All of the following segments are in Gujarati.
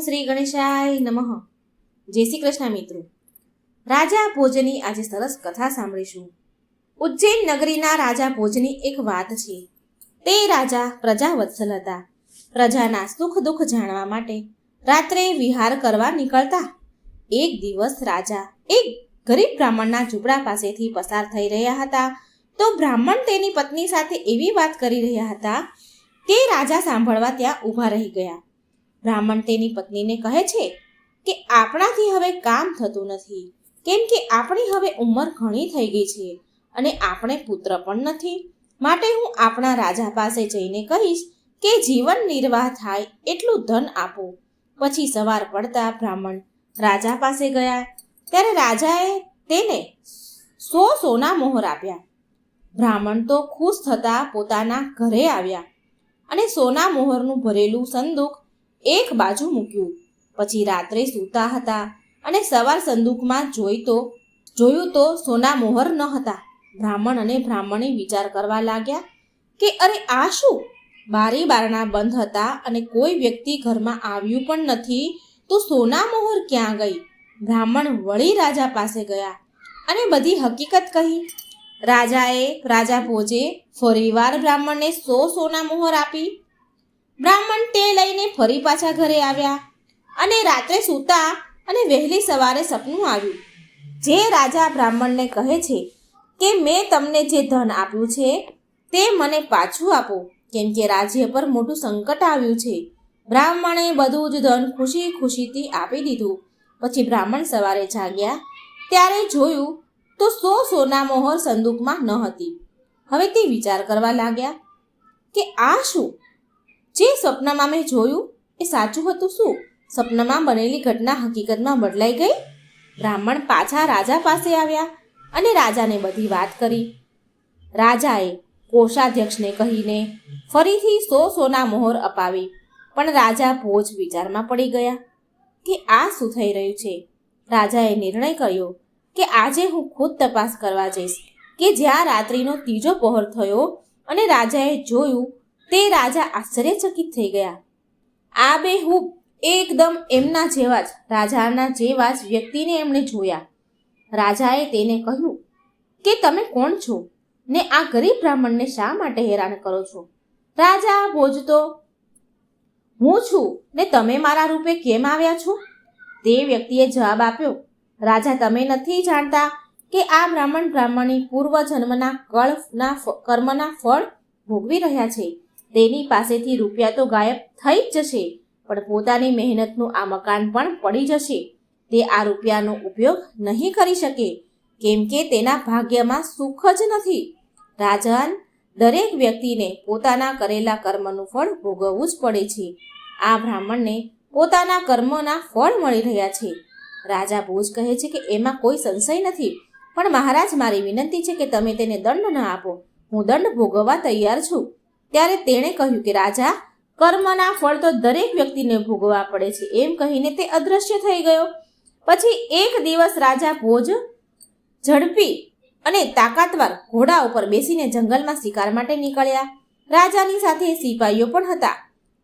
શ્રી ગણેશાય નમઃ. જય શ્રી કૃષ્ણ મિત્રો. રાજા ભોજની આજે સરસ કથા સાંભળીશું. ઉજ્જૈન નગરીના રાજા ભોજની એક વાત છે. તે રાજા પ્રજાવત્સલ હતા. પ્રજાના સુખ દુઃખ જાણવા માટે રાત્રે વિહાર કરવા નીકળતા. એક દિવસ રાજા એક ગરીબ બ્રાહ્મણના ઝૂંપડા પાસેથી પસાર થઈ રહ્યા હતા તો બ્રાહ્મણ તેની પત્ની સાથે એવી વાત કરી રહ્યા હતા કે રાજા સાંભળવા ત્યાં ઊભા રહી ગયા. બ્રાહ્મણ તેની પત્નીને કહે છે કે આપણાથી હવે કામ થતું નથી, કેમ કે આપણી હવે ઉંમર ઘણી થઈ ગઈ છે અને આપણે પુત્ર પણ નથી. માટે હું આપણા રાજા પાસે જઈને કહીશ કે જીવન નિર્વાહ થાય એટલું ધન આપો. પછી સવાર પડતા બ્રાહ્મણ રાજા પાસે ગયા ત્યારે રાજાએ તેને 100 સોના મોહર આપ્યા. બ્રાહ્મણ તો ખુશ થતા પોતાના ઘરે આવ્યા અને સોના મોહરનું ભરેલું સંદૂક એક બાજુ મૂક્યું. પછી રાત્રે સૂતા હતા અને સવાર સંદૂકમાં જોયું તો સોના મોહર ન હતા. બ્રાહ્મણ અને બ્રાહ્મણી વિચાર કરવા લાગ્યા કે અરે આ શું? બારી બારણા બંધ હતા અને કોઈ વ્યક્તિ ઘરમાં આવ્યું પણ નથી, તો સોના મોહર ક્યાં ગઈ? બ્રાહ્મણ વળી રાજા પાસે ગયા અને બધી હકીકત કહી. રાજા ભોજે ફરીવાર બ્રાહ્મણને 100 સોના મોહર આપી. બ્રાહ્મણ તે લઈને ફરી પાછા ઘરે આવ્યા અને રાત્રે સૂતા અને વહેલી સવારે સપનું આવ્યું. જે રાજા બ્રાહ્મણને કહે છે કે મેં તમને જે ધન આપ્યું છે તે મને પાછું આપો, કેમ કે રાજ્ય પર મોટું સંકટ આવ્યું છે. બ્રાહ્મણે બધું જ ધન ખુશી ખુશીથી આપી દીધું. પછી બ્રાહ્મણ સવારે જાગ્યા ત્યારે જોયું તો 100 સોના મોહર સંદૂકમાં ન હતી. હવે તે વિચાર કરવા લાગ્યા કે આ શું? જે સ્વપ્નમાં મેં જોયું એ સાચું હતું શું? સ્વપ્નમાં બનેલી ઘટના હકીકતમાં બદલાઈ ગઈ? બ્રાહ્મણ પાછા રાજા પાસે આવ્યા અને રાજાને બધી વાત કરી. રાજાએ કોષાધ્યક્ષને કહીને ફરીથી 100 સોના મોહર અપાવી. પણ રાજા ભોજ વિચારમાં પડી ગયા કે આ શું થઈ રહ્યું છે. રાજાએ નિર્ણય કર્યો કે આજે હું ખુદ તપાસ કરવા જઈશ કે જ્યાં રાત્રિનો ત્રીજો પહોર થયો અને રાજાએ જોયું તે રાજા આશ્ચર્યચકિત થઈ ગયા. આ બેહૂબ એકદમ એમના જેવા જ રાજાના જેવા જ વ્યક્તિને એમણે જોયા. રાજાએ તેને કહ્યું કે તમે કોણ છો ને આ ગરીબ બ્રાહ્મણને શા માટે હેરાન કરો છો? રાજા ભોજતો હું છું ને તમે મારા રૂપે કેમ આવ્યા છો? તે વ્યક્તિએ જવાબ આપ્યો, રાજા તમે નથી જાણતા કે આ બ્રાહ્મણી પૂર્વજન્મના કર્મના ફળ ભોગવી રહ્યા છે. તેની પાસેથી રૂપિયા તો ગાયબ થઈ જ જશે, પણ પોતાની મહેનતનું આ મકાન પણ પડી જશે. તે આ રૂપિયાનો ઉપયોગ નહીં કરી શકે, કેમ કે તેના ભાગ્યમાં સુખ જ નથી. રાજન, દરેક વ્યક્તિને પોતાના કરેલા કર્મનું ફળ ભોગવવું જ પડે છે. આ બ્રાહ્મણને પોતાના કર્મના ફળ મળી રહ્યા છે. રાજા ભોજ કહે છે કે એમાં કોઈ સંશય નથી, પણ મહારાજ મારી વિનંતી છે કે તમે તેને દંડ ન આપો. હું દંડ ભોગવવા તૈયાર છું. ત્યારે તેણે કહ્યું કે રાજા, કર્મના ફળ તો દરેક વ્યક્તિને ભોગવવા પડે છે. એમ કહીને તે અદૃશ્ય થઈ ગયો. પછી એક દિવસ રાજા ભોજ ઝડપી અને તાકાતવાર ઘોડા ઉપર બેસીને જંગલમાં શિકાર માટે નીકળ્યા. રાજાની સાથે સિપાહીઓ પણ હતા.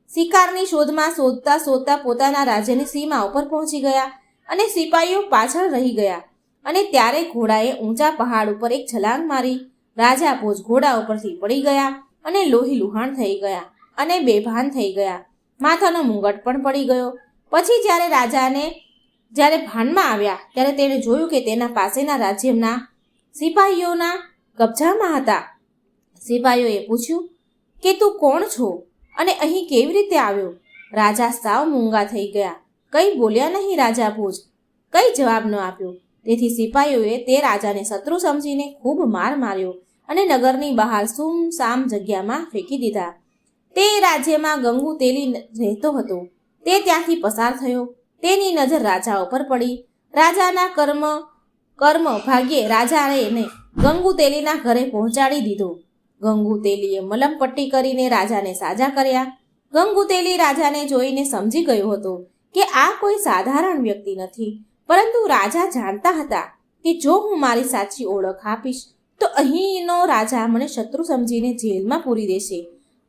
શિકારની શોધમાં શોધતા પોતાના રાજ્યની સીમા ઉપર પહોંચી ગયા અને સિપાહીઓ પાછળ રહી ગયા. અને ત્યારે ઘોડાએ ઊંચા પહાડ ઉપર એક છલાંગ મારી. રાજા ભોજ ઘોડા ઉપરથી પડી ગયા અને લોહી લુહાણ થઈ ગયા અને બેભાન થઈ ગયા. માથાનો મુંગટ પણ પડી ગયો. પછી જ્યારે ભાનમાં આવ્યા ત્યારે તેણે જોયું કે તેના પાસેના રાજ્યના સિપાહીઓના કબજામાં હતા. સિપાહીઓએ પૂછ્યું કે તું કોણ છો અને અહીં કેવી રીતે આવ્યો? રાજા સાવ મૂંગા થઈ ગયા. કંઈ બોલ્યા નહીં. રાજા ભોજ કંઈ જવાબ ન આપ્યો. તેથી સિપાહીઓએ તે રાજાને શત્રુ સમજીને ખૂબ માર માર્યો અને નગરની બહાર સુમસામ જગ્યામાં ફેંકી દીધા. તે રાજ્યમાં ગંગુ તેલી રહેતો હતો. તે ત્યાંથી પસાર થયો. તેની નજર રાજા ઉપર પડી. રાજાના કર્મ ભાગ્યે રાજાએ એને ગંગુ તેલીના ઘરે પહોંચાડી દીધો. ગંગુ તેલીએ મલમપટ્ટી કરીને રાજાને સાજા કર્યા. ગંગુ તેલી રાજાને જોઈને સમજી ગયો હતો કે આ કોઈ સાધારણ વ્યક્તિ નથી, પરંતુ રાજા જાણતા હતા કે જો હું મારી સાચી ઓળખ આપીશ તો અહીંનો રાજા મને શત્રુ સમજીને જેલમાં પૂરી દેશે.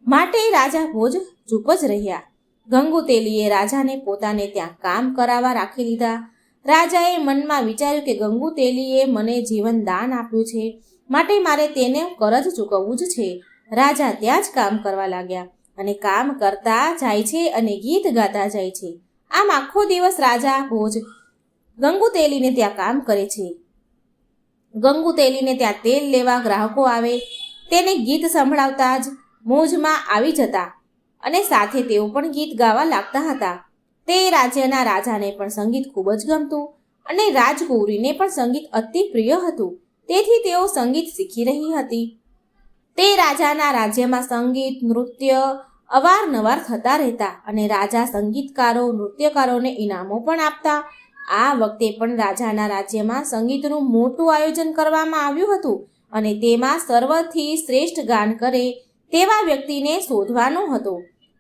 માટે રાજા ભોજ ચૂપ જ રહ્યા. ગંગુતેલીએ રાજાને પોતાને ત્યાં કામ કરાવવા રાખી લીધા. રાજાએ મનમાં વિચાર્યું કે ગંગુતેલીએ મને જીવન દાન આપ્યું છે, માટે મારે તેને કરજ ચૂકવવું જ છે. રાજા ત્યાં જ કામ કરવા લાગ્યા અને કામ કરતા જાય છે અને ગીત ગાતા જાય છે. આમ આખો દિવસ રાજા ભોજ ગંગુતેલીને ત્યાં કામ કરે છે. ગંગુતેલીને ત્યાં તેલ લેવા ગ્રાહકો આવે, તેને ગીત સંભળાવતા જ મોજમાં આવી જતા અને સાથે તેઓ પણ ગીત ગાવા લાગતા હતા. તે રાજ્યના રાજાને પણ સંગીત ખૂબ જ ગમતું અને રાજકુંવરીને પણ સંગીત અતિ પ્રિય હતું. તેથી તેઓ સંગીત શીખી રહી હતી. તે રાજાના રાજ્યમાં સંગીત નૃત્ય અવારનવાર થતા રહેતા અને રાજા સંગીતકારો નૃત્યકારોને ઇનામો પણ આપતા. આ વખતે પણ રાજાના રાજ્યમાં સંગીતનું મોટું આયોજન કરવામાં આવ્યું હતું અને તેમાં સર્વથી શ્રેષ્ઠ ગાન કરે તેવા વ્યક્તિને શોધવાનો હતો.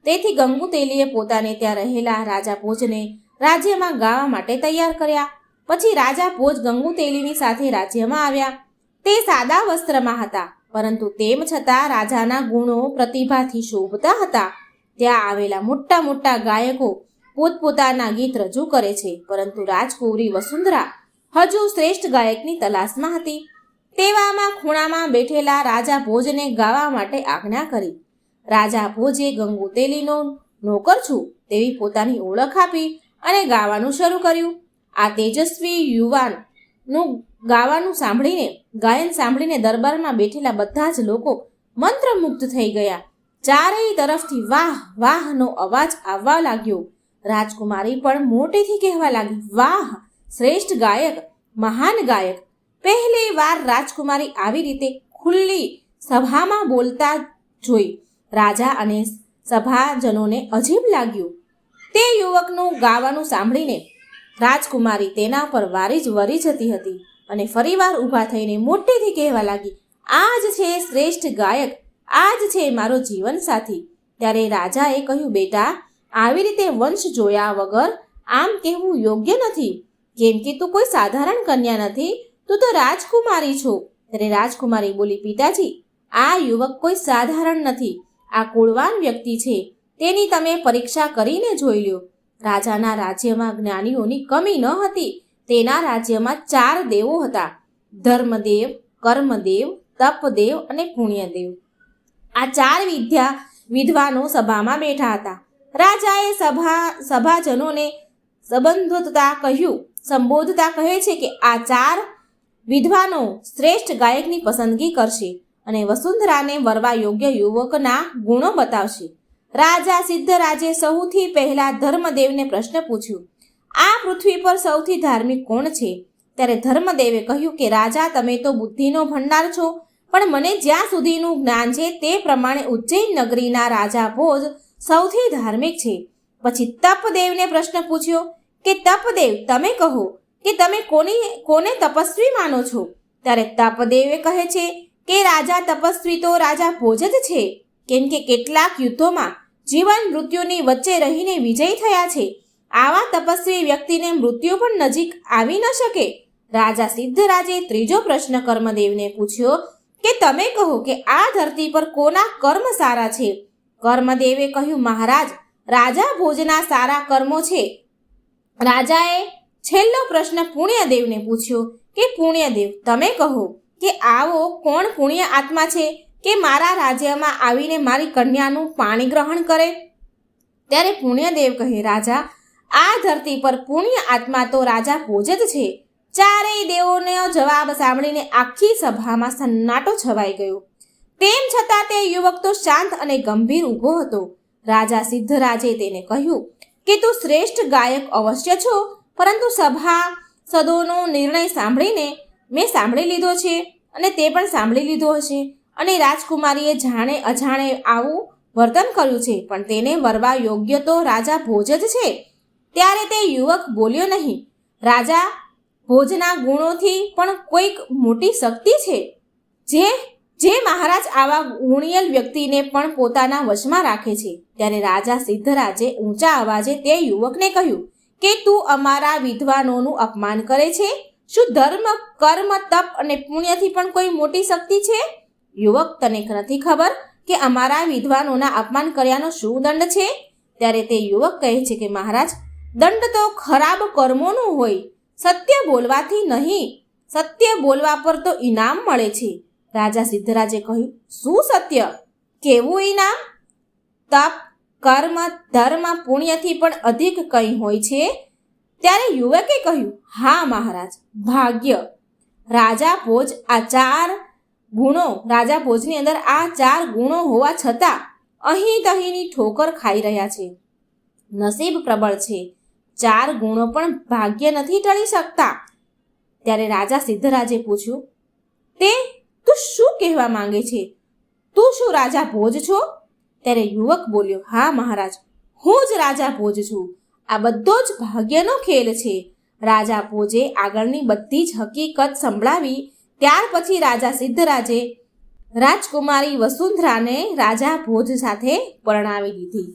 તેથી ગંગુતેલીએ પોતાને ત્યાં રહેલા રાજા ભોજને રાજ્યમાં ગાવા માટે તૈયાર કર્યા. પછી રાજા ભોજ ગંગુતેલીની સાથે રાજ્યમાં આવ્યા. તે સાદા વસ્ત્રમાં હતા, પરંતુ તેમ છતાં રાજાના ગુણો પ્રતિભાથી શોભતા હતા. ત્યાં આવેલા મોટા મોટા ગાયકો પોતપોતાના ગીત રજૂ કરે છે, પરંતુ રાજકુંવરી વસુંધરા હજુ શ્રેષ્ઠ ગાયકની તલાશમાં હતી. તેવામાં ખૂણામાં બેઠેલા રાજા ભોજને ગાવા માટે આજ્ઞા કરી. રાજા ભોજે ગંગુતેલીનો નોકર છું તેવી પોતાની ઓળખ આપી અને ગાવાનું શરૂ કર્યું. આ તેજસ્વી યુવાનનું ગાયન સાંભળીને દરબારમાં બેઠેલા બધા જ લોકો મંત્રમુગ્ધ થઈ ગયા. ચારેય તરફથી વાહ વાહનો અવાજ આવવા લાગ્યો. રાજકુમારી પણ મોટેથી કહેવા લાગી, વાહ, શ્રેષ્ઠ ગાયક, મહાન ગાયક. પહેલી વાર રાજકુમારી આવી રીતે ખુલ્લી સભામાં બોલતા જોઈ રાજા અને સભાજનોને અજીબ લાગ્યું. તે યુવકનું ગાવાનું સાંભળીને રાજકુમારી તેના પર વરી જતી હતી અને ફરીવાર ઊભા થઈને મોટેથી કહેવા લાગી, આ જ છે શ્રેષ્ઠ ગાયક, આ જ છે મારો જીવન સાથી. ત્યારે રાજાએ કહ્યું, બેટા, આવી રીતે વંશ જોયા વગર આમ કહેવું યોગ્ય નથી, કેમ કે તું કોઈ સાધારણ કન્યા નથી, તું તો રાજકુમારી છો. ત્યારે રાજકુમારી બોલી, પિતાજી, આ યુવક કોઈ સાધારણ નથી, આ કુળવાન વ્યક્તિ છે. તેની તમે પરીક્ષા કરીને જોઈ લ્યો. રાજાના રાજ્યમાં જ્ઞાનીઓની કમી ન હતી. તેના રાજ્યમાં 4 દેવો હતા: ધર્મદેવ, કર્મદેવ, તપદેવ અને પુણ્યદેવ. આ 4 વિદ્વાનો સભામાં બેઠા હતા. રાજાએ સભાજનોને સંબોધતા કહે છે કે આ 4 વિદ્વાનો શ્રેષ્ઠ ગાયકની પસંદગી કરશે અને વસુંધરાને વરવા યોગ્ય યુવકના ગુણો બતાવશે. રાજા સિદ્ધરાજે સૌથી પહેલા ધર્મદેવને પ્રશ્ન પૂછ્યો, આ પૃથ્વી પર સૌથી ધાર્મિક કોણ છે? ત્યારે ધર્મદેવે કહ્યું કે રાજા, તમે તો બુદ્ધિનો ભંડાર છો, પણ મને જ્યાં સુધીનું જ્ઞાન છે તે પ્રમાણે ઉજ્જૈન નગરીના રાજા ભોજ સૌથી ધાર્મિક છે. પછી તપદેવને પ્રશ્ન પૂછ્યો કે તપદેવ, તમે કહો કે તમે કોને તપસ્વી માનો છો? ત્યારે તપદેવે કહે છે કે રાજા તપસ્વી તો રાજા ભોજ જ છે, કેમ કે કેટલાક યુદ્ધોમાં જીવન મૃત્યુની વચ્ચે રહીને વિજય થયા છે. આવા તપસ્વી વ્યક્તિને મૃત્યુ પણ નજીક આવી ન શકે. રાજા સિદ્ધરાજે ત્રીજો પ્રશ્ન કર્મદેવને પૂછ્યો કે તમે કહો કે આ ધરતી પર કોના કર્મ સારા છે? કર્મદેવે કહ્યું, મહારાજ, રાજા ભોજના સારા કર્મો છે. રાજાએ છેલ્લો પ્રશ્ન પુણ્યદેવને પૂછ્યો કે પુણ્યદેવ, તમે કહો કે આવો કોણ પુણ્ય આત્મા છે કે મારા રાજ્યમાં આવીને મારી કન્યાનું પાણી ગ્રહણ કરે? ત્યારે પુણ્યદેવ કહે, રાજા, આ ધરતી પર પુણ્ય આત્મા તો રાજા ભોજ જ છે. ચારેય દેવોનો જવાબ સાંભળીને આખી સભામાં સન્નાટો છવાઈ ગયો. તેમ છતાં તે યુવક તો શાંત અને ગંભીર ઊભો હતો. રાજા સિદ્ધરાજે તેને કહ્યું કે તું શ્રેષ્ઠ ગાયક અવશ્ય છો, પરંતુ સભાસદોનો નિર્ણય સાંભળીને મેં સાંભળી લીધો છે અને તે પણ સાંભળી લીધો હશે, અને રાજકુમારીએ જાણે અજાણે આવું વર્તન કર્યું છે, પણ તેને વરવા યોગ્ય તો રાજા ભોજ જ છે. ત્યારે તે યુવક બોલ્યો નહીં. રાજા ભોજના ગુણોથી પણ કોઈક મોટી શક્તિ છે જે મહારાજ આવા ગુણિયલ વ્યક્તિને પણ પોતાના વશમાં રાખે છે. ત્યારે રાજા સિદ્ધરાજે ઊંચા અવાજે તે યુવકને કહ્યું કે તું અમારા વિદ્વાનોનું અપમાન કરે છે. શું ધર્મ, કર્મ, તપ અને પુણ્યથી પણ કોઈ મોટી શક્તિ છે? યુવક, તને નથી ખબર કે અમારા વિદ્વાનોના અપમાન કર્યાનો શું દંડ છે? ત્યારે તે યુવક કહે છે કે મહારાજ, દંડ તો ખરાબ કર્મોનું હોય, સત્ય બોલવાથી નહીં, સત્ય બોલવા પર તો ઇનામ મળે છે. રાજા સિદ્ધરાજે કહ્યું, શું સત્ય? કેવું ઇનામ? તપ, કર્મ, ધર્મ, પુણ્યથી પણ અધિક કંઈ હોય છે? ત્યારે યુવકે કહ્યું, હા મહારાજ, ભાગ્ય. રાજા ભોજ રાજા ભોજની અંદર આ 4 ગુણો હોવા છતાં અહીં તહીંની ઠોકર ખાઈ રહ્યા છે. નસીબ પ્રબળ છે, 4 ગુણો પણ ભાગ્ય નથી ટળી શકતા. ત્યારે રાજા સિદ્ધરાજે પૂછ્યું, તું શું કહેવા માંગે છે? તું શું રાજા ભોજ છો? ત્યારે યુવક બોલ્યો, હા મહારાજ, હું જ રાજા ભોજ છું. આ બધો જ ભાગ્યનો ખેલ છે. રાજા ભોજે આગળની બધી જ હકીકત સંભળાવી. ત્યાર પછી રાજા સિદ્ધરાજે રાજકુમારી વસુંધરાને રાજા ભોજ સાથે પરણાવી દીધી.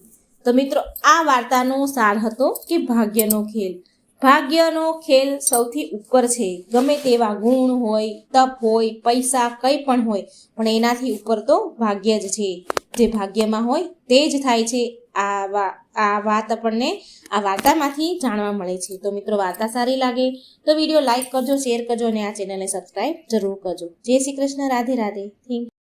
તો મિત્રો, આ વાર્તાનો સાર હતો કે ભાગ્યનો ખેલ. ભાગ્યનો ખેલ સૌથી ઉપર છે. ગમે તેવા ગુણ હોય, તપ હોય, પૈસા, કંઈ પણ હોય, પણ એનાથી ઉપર તો ભાગ્ય જ છે. જે ભાગ્યમાં હોય તે જ થાય છે. આ વાત આપણને આ વાર્તામાંથી જાણવા મળે છે. તો મિત્રો, વાર્તા સારી લાગે તો વિડીયો લાઈક કરજો, શેર કરજો અને આ ચેનલને સબસ્ક્રાઈબ જરૂર કરજો. જય શ્રી કૃષ્ણ. રાધે રાધે. Thank you.